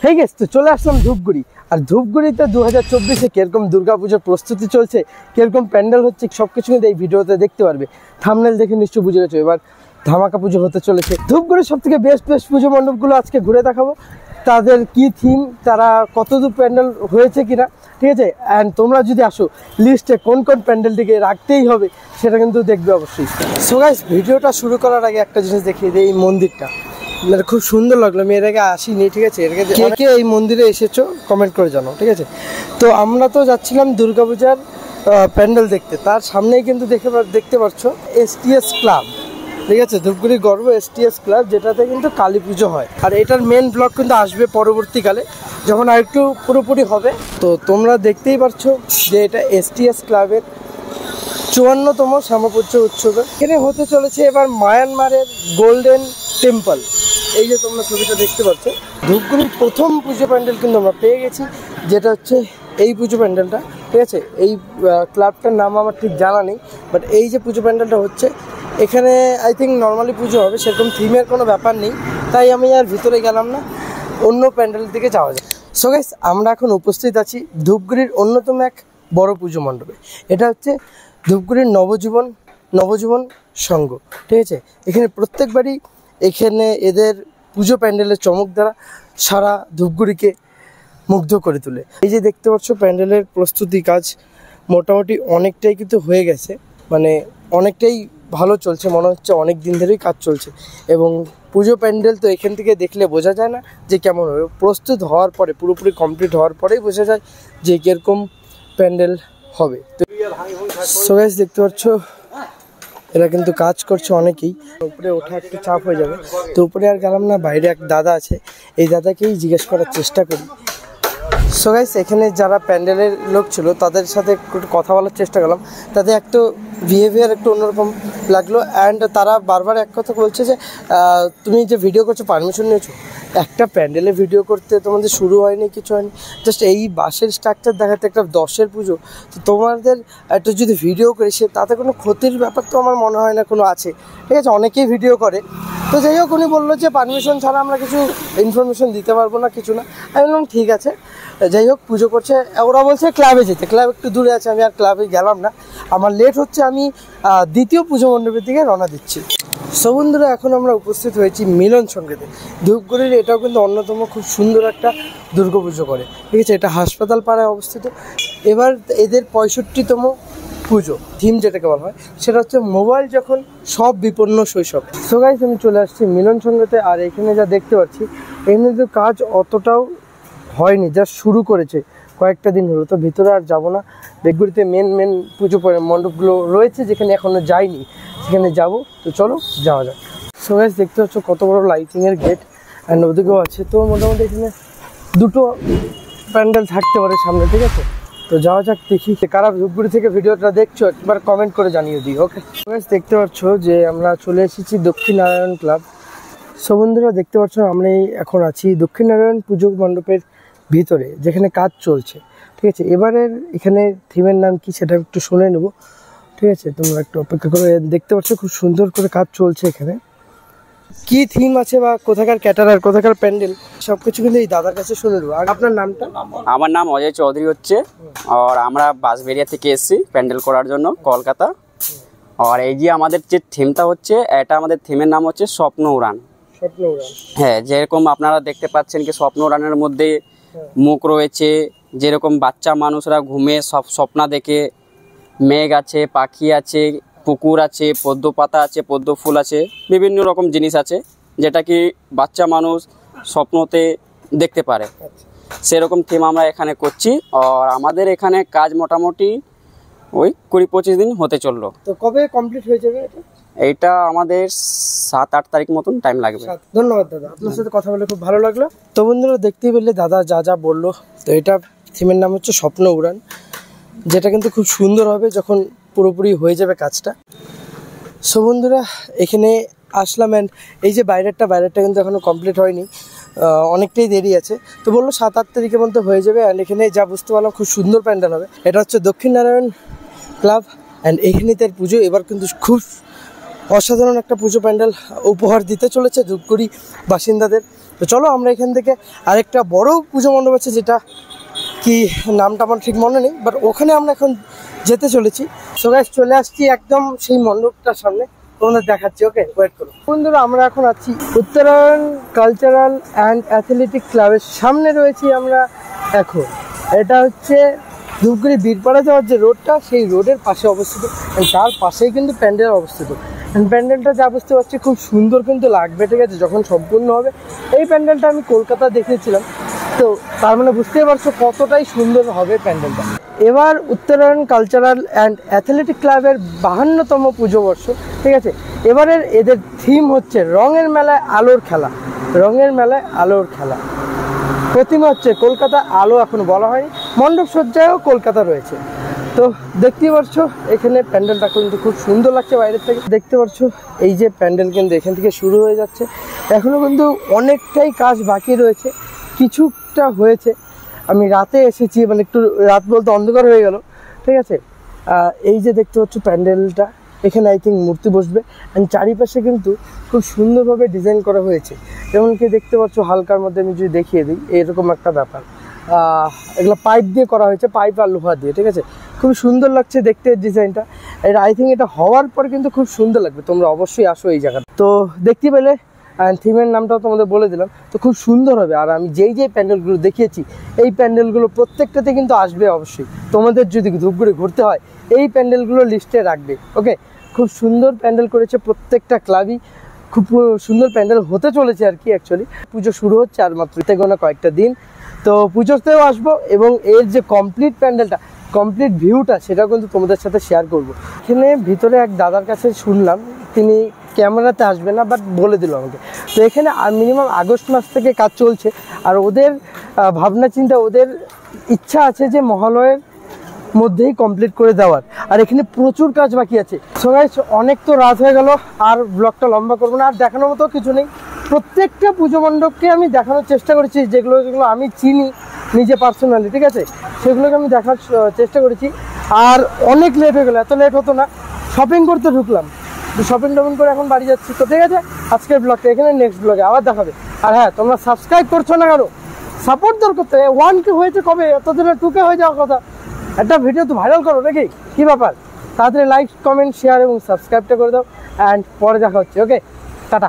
হেই guess, তো চলে আসলাম ধূপগুড়ি। আর ধূপগুড়িতে 2024-এ কিরকম দুর্গাপুজোর প্রস্তুতি চলছে, কিরকম প্যান্ডেল হচ্ছে, সবকিছু কিন্তু এই ভিডিওতে দেখতে পারবে। থাম্বনেল দেখে নিশ্চয়ই বুঝে গেছো এবার ধামাকা পুজো হতে চলেছে। ধূপগুড়ির সব থেকে বেস্ট পুজো মণ্ডপগুলো আজকে ঘুরে দেখাবো, তাদের কি থিম, তারা কতদূর প্যান্ডেল হয়েছে কিনা, ঠিক আছে। অ্যান্ড তোমরা যদি আসো, লিস্টে কোন কোন প্যান্ডেলটিকে রাখতেই হবে সেটা কিন্তু দেখবে অবশ্যই। সো গাইস, ভিডিওটা শুরু করার আগে একটা জিনিস দেখিয়ে দিই, এই মন্দিরটা খুব সুন্দর লাগলো। আমি এর আগে আসিনি, ঠিক আছে। এর আগে কে কে এই মন্দিরে এসেছো কমেন্ট করে জানাও, ঠিক আছে। তো আমরা তো যাচ্ছিলাম দুর্গাপূজার প্যান্ডেল দেখতে, তার সামনেই কিন্তু দেখতে পাচ্ছ STS ক্লাব, ঠিক আছে। ধূপগুড়ির গর্ব STS ক্লাব, যেটাতে কিন্তু কালী পুজো হয়। আর এটার মেন ব্লগ কিন্তু আসবে পরবর্তীকালে, যখন আর একটু পুরোপুরি হবে। তো তোমরা দেখতেই পারছো যে এটা STS ক্লাবের 54তম শ্যামাপুজো উৎসবে এখানে হতে চলেছে এবার মায়ানমারের গোল্ডেন টেম্পল। এই যে তোমরা ছবিটা দেখতে পাচ্ছ, ধূপগুড়ির প্রথম পুজো প্যান্ডেল কিন্তু আমরা পেয়ে গেছি, যেটা হচ্ছে এই পুজো প্যান্ডেলটা, ঠিক আছে। এই ক্লাবটার নাম আমার ঠিক জানা নেই, বাট এই যে পুজো প্যান্ডেলটা হচ্ছে এখানে আই থিঙ্ক নর্মালি পুজো হবে, সেরকম থিমের কোনো ব্যাপার নেই, তাই আমি আর ভিতরে গেলাম না, অন্য প্যান্ডেলের দিকে যাওয়া যায়। সো গাইস, আমরা এখন উপস্থিত আছি ধূপগুড়ির অন্যতম এক বড় পুজো মণ্ডপে। এটা হচ্ছে ধূপগুড়ির নবজীবন সংঘ, ঠিক আছে। এখানে প্রত্যেকবারই এখানে এদের পুজো প্যান্ডেলের চমক দ্বারা সারা ধূপগুড়িকে মুগ্ধ করে তোলে। এই যে দেখতে পাচ্ছ প্যান্ডেলের প্রস্তুতি কাজ মোটামুটি অনেকটাই কিন্তু হয়ে গেছে, মানে অনেকটাই ভালো চলছে, মনে হচ্ছে অনেক দিন ধরেই কাজ চলছে। এবং পুজো প্যান্ডেল তো এখান থেকে দেখলে বোঝা যায় না যে কেমন হবে, প্রস্তুত হওয়ার পরে, পুরোপুরি কমপ্লিট হওয়ার পরেই বোঝা যায় যে কীরকম প্যান্ডেল হবে। তো সো গাইস, দেখতে পাচ্ছ এরা কিন্তু কাজ করছে অনেকেই, উপরে ওঠা একটু চাপ হয়ে যাবে, তো উপরে আর গেলাম না। বাইরে এক দাদা আছে, এই দাদাকেই জিজ্ঞেস করার চেষ্টা করি। সো গাইস, এখানে যারা প্যান্ডেলের লোক ছিল তাদের সাথে একটু কথা বলার চেষ্টা করলাম, তাদের একটু বিহেভিয়ার একটু অন্যরকম লাগলো। অ্যান্ড তারা বারবার এক কথা বলছে যে তুমি যে ভিডিও করছো পারমিশন নিয়েছো? একটা প্যান্ডেলে ভিডিও করতে তোমাদের শুরু হয়নি, কিছু হয়নি, জাস্ট এই বাঁশের স্ট্রাকচার দেখাতে একটা 10-এর পুজো, তো তোমাদের একটু যদি ভিডিও করে সে তাতে কোনো ক্ষতির ব্যাপার তো আমার মনে হয় না কোনো আছে, ঠিক আছে। অনেকেই ভিডিও করে, তো যাই হোক, উনি বললো যে পারমিশন ছাড়া আমরা কিছু ইনফরমেশন দিতে পারবো না, কিছু না। আমি বললাম ঠিক আছে। যাই হোক, পুজো করছে, ওরা বলছে ক্লাবে যেতে, ক্লাব একটু দূরে আছে, আমি আর ক্লাবে গেলাম না, আমার লেট হচ্ছে, আমি দ্বিতীয় পুজো মণ্ডপের দিকে রওনা দিচ্ছি। সো বন্ধুরা, এখন আমরা উপস্থিত হয়েছি মিলন সংকেতে। ধূপগুড়ির এটাও কিন্তু অন্যতম খুব সুন্দর একটা দুর্গাপুজো করে, ঠিক আছে। এটা হাসপাতাল পাড়ায় অবস্থিত। এবার এদের 65তম পুজো থিম যেটাকে বলা হয় সেটা হচ্ছে মোবাইল যখন সব বিপন্ন শৈশব। সো গাইস, আমি চলে আসছি মিলন সংঘতে। আর এখানে যা দেখতে পাচ্ছি, এখানে তো কাজ অতটাও হয়নি, যা শুরু করেছে কয়েকটা দিন হলো, তো ভিতরে আর যাবো না। ধূপগুড়িতে মেন পুজো মণ্ডপগুলো রয়েছে যেখানে এখনো যাইনি, সেখানে যাব। তো চলো যাওয়া যাক। সো গাইস, দেখতে পাচ্ছ কত বড় লাইটিংয়ের গেট, অ্যান্ড ওদিকেও আছে। তো মোটামুটি এখানে দুটো প্যান্ডেল থাকতে পারে সামনে, ঠিক আছে। তো যাওয়া যাক, দেখি কারা ধূপগুড়ি থেকে ভিডিওটা দেখছো একবার কমেন্ট করে জানিয়ে দিই, ওকে। দেখতে পাচ্ছ যে আমরা চলে এসেছি দক্ষিণনারায়ণ ক্লাব। সো বন্ধুরা, দেখতে পাচ্ছ আমরা এখন আছি দক্ষিণনারায়ণ পুজো মণ্ডপের ভিতরে, যেখানে কাজ চলছে, ঠিক আছে। এবারের এখানে থিমের নাম কি সেটা একটু শুনে নেব, ঠিক আছে। তোমরা একটু অপেক্ষা করে, দেখতে পাচ্ছ খুব সুন্দর করে কাজ চলছে এখানে। কি থিম আছে বা কোথাকার ক্যাটারার, কোথাকার প্যান্ডেল, সবকিছু কিন্তু এই দাদার কাছে শুনে নেবো। আর আপনার নামটা? আমার নাম অজয় চৌধুরী হচ্ছে, আর আমরা বাঁশবেড়িয়া থেকে এসেছি প্যান্ডেল করার জন্য, কলকাতা। আর এই যে আমাদের যে থিমটা হচ্ছে, এটা আমাদের থিমের নাম হচ্ছে স্বপ্ন উড়ান। হ্যাঁ, যেরকম আপনারা দেখতে পাচ্ছেন কি স্বপ্ন উড়ানের মধ্যে মুখ রয়েছে, যেরকম বাচ্চা মানুষরা ঘুমে সব স্বপ্ন দেখে, মেঘ আছে, পাখি আছে, পুকুর আছে, পদ্ম পাতা আছে, পদ্ম ফুল আছে, বিভিন্ন রকম জিনিস আছে যেটা কি বাচ্চা মানুষ স্বপ্নতে দেখতে পারে, সেরকম থিম আমরা এখানে করছি। আর আমাদের এখানে কাজ মোটামুটি ওই 20-25 দিন হতে চললো। তো কবে কমপ্লিট হয়ে যাবে এটা? এইটা আমাদের 7-8 তারিখ মতন টাইম লাগবে। ধন্যবাদ দাদা, আপনার সাথে কথা বলে খুব ভালো লাগলো। তো বন্ধুরা, দেখতেই পেলে দাদা যা বললো। তো এটা থিমের নাম হচ্ছে স্বপ্ন উড়ান, যেটা কিন্তু খুব সুন্দর হবে যখন পুরোপুরি হয়ে যাবে কাজটা। সো বন্ধুরা, এখানে আসলাম, অ্যান্ড এই যে বাইরেরটা কিন্তু এখনও কমপ্লিট হয়নি, অনেকটাই দেরি আছে। তো বললো 7-8 তারিখের মধ্যে হয়ে যাবে। অ্যান্ড এখানে যা বুঝতে পারলাম খুব সুন্দর প্যান্ডেল হবে। এটা হচ্ছে দক্ষিণনারায়ণ ক্লাব, অ্যান্ড এখানে তার পুজো এবার কিন্তু খুব অসাধারণ একটা পুজো প্যান্ডেল উপহার দিতে চলেছে ধূপগুড়ি বাসিন্দাদের। তো তো চলো আমরা এখান থেকে আরেকটা বড় পুজো মণ্ডপ আছে, যেটা কি নামটা আমার ঠিক মনে নেই, বাট ওখানে আমরা এখন যেতে চলেছি। সো গাইস চলে আসছি একদম সেই মণ্ডপটার সামনে, তোমাদের দেখাচ্ছি। ওকে, ওয়েট করো বন্ধুরা। আমরা এখন আছি উত্তরায়ণ কালচারাল অ্যান্ড অ্যাথলেটিক ক্লাবের সামনে রয়েছি আমরা এখন। এটা হচ্ছে ধূপগুড়ি বীরপাড়া যাওয়ার যে রোডটা, সেই রোডের পাশে অবস্থিত, তার পাশেই কিন্তু প্যান্ডেল অবস্থিত। প্যান্ডেলটা যা বুঝতে পারছি খুব সুন্দর কিন্তু লাগবে, ঠিক আছে, যখন সম্পূর্ণ হবে। এই প্যান্ডেলটা আমি কলকাতা দেখেছিলাম, তো তার মানে বুঝতেই পারছো কতটাই সুন্দর হবে প্যান্ডেলটা। এবার উত্তরায়ণ কালচারাল অ্যান্ড অ্যাথলেটিক ক্লাবের 52তম পুজো বর্ষ, ঠিক আছে। এবারের এদের থিম হচ্ছে রঙের মেলায় আলোর খেলা। রঙের মেলায় আলোর খেলা। প্রতিমা হচ্ছে কলকাতা, আলো এখনো বলা হয়নি। মণ্ডপ সজ্জায়ও কলকাতা রয়েছে। তো দেখতেই পাচ্ছ এখানে প্যান্ডেলটা কিন্তু খুব সুন্দর লাগছে বাইরের থেকে। দেখতে পাচ্ছ এই যে প্যান্ডেল কিন্তু এখান থেকে শুরু হয়ে যাচ্ছে, এখনো কিন্তু অনেকটাই কাজ বাকি রয়েছে, কিছুটা হয়েছে। আমি রাতে এসেছি, মানে একটু রাত বলতে অন্ধকার হয়ে গেল, ঠিক আছে। এই যে দেখতে পাচ্ছ প্যান্ডেলটা, এখানে আই থিঙ্ক মূর্তি বসবে। অ্যান্ড চারিপাশে কিন্তু খুব সুন্দরভাবে ডিজাইন করা হয়েছে, যেমনকি দেখতে পাচ্ছ হালকার মধ্যে আমি যদি দেখিয়ে দিই, এরকম একটা ব্যাপার। এগুলো পাইপ দিয়ে করা হয়েছে, পাইপ আর লোহা দিয়ে, ঠিক আছে। খুব সুন্দর লাগছে দেখতে ডিজাইনটা। এটা আই থিঙ্ক এটা হওয়ার পর কিন্তু খুব সুন্দর লাগবে, তোমরা অবশ্যই আসো এই জায়গাটা। তো দেখতে পেলে থিমের নামটাও তোমাদের বলে দিলাম, তো খুব সুন্দর হবে। আর আমি যেই প্যান্ডেলগুলো দেখিয়েছি, এই প্যান্ডেলগুলো প্রত্যেকটাতে কিন্তু আসবে অবশ্যই। তোমাদের যদি ধূপগুড়ি ঘুরতে হয়, এই প্যান্ডেলগুলো লিস্টে রাখবে। ওকে, খুব সুন্দর প্যান্ডেল করেছে প্রত্যেকটা ক্লাবই, খুব সুন্দর প্যান্ডেল হতে চলেছে আর কি। অ্যাকচুয়ালি পুজো শুরু হচ্ছে আর মাত্র গোনা কয়েকটা দিন, তো পুজোতেও আসবো এবং এর যে কমপ্লিট প্যান্ডেলটা, কমপ্লিট ভিউটা, সেটা কিন্তু তোমাদের সাথে শেয়ার করব। এখানে ভিতরে এক দাদার কাছে শুনলাম, তিনি ক্যামেরাতে আসবে না, বাট বলে দিল আমাকে। তো এখানে মিনিমাম আগস্ট মাস থেকে কাজ চলছে, আর ওদের ভাবনা চিন্তা, ওদের ইচ্ছা আছে যে মহালয়ের মধ্যেই কমপ্লিট করে দেওয়ার। আর এখানে প্রচুর কাজ বাকি আছে। সো গাইস অনেক তো রাত হয়ে গেল, আর ব্লগটা লম্বা করবো না, আর দেখানোর মতো কিছু নেই। প্রত্যেকটা পুজো মণ্ডপকে আমি দেখানোর চেষ্টা করেছি, যেগুলো যেগুলো আমি চিনি নিজে পার্সোনালি, ঠিক আছে, সেগুলোকে আমি দেখার চেষ্টা করেছি। আর অনেক লেট হয়ে গেলো, এত লেট হতো না। শপিং করতে ঢুকলাম, শপিং টপিং করে এখন বাড়ি যাচ্ছি। তো ঠিক আছে, আজকের ব্লগটা এখানে, নেক্সট ব্লগে আবার দেখাবে। আর হ্যাঁ, তোমরা সাবস্ক্রাইব করছো না কেন? সাপোর্ট দরকার তো। 1K হয়েছে কবে, এতদিনে 2K হয়ে যাওয়ার কথা। একটা ভিডিও তো ভাইরাল করো নাকি, কী ব্যাপার? তাড়াতাড়ি লাইক, কমেন্ট, শেয়ার এবং সাবস্ক্রাইবটা করে দাও। অ্যান্ড পরে দেখা হচ্ছে। ওকে, টাটা।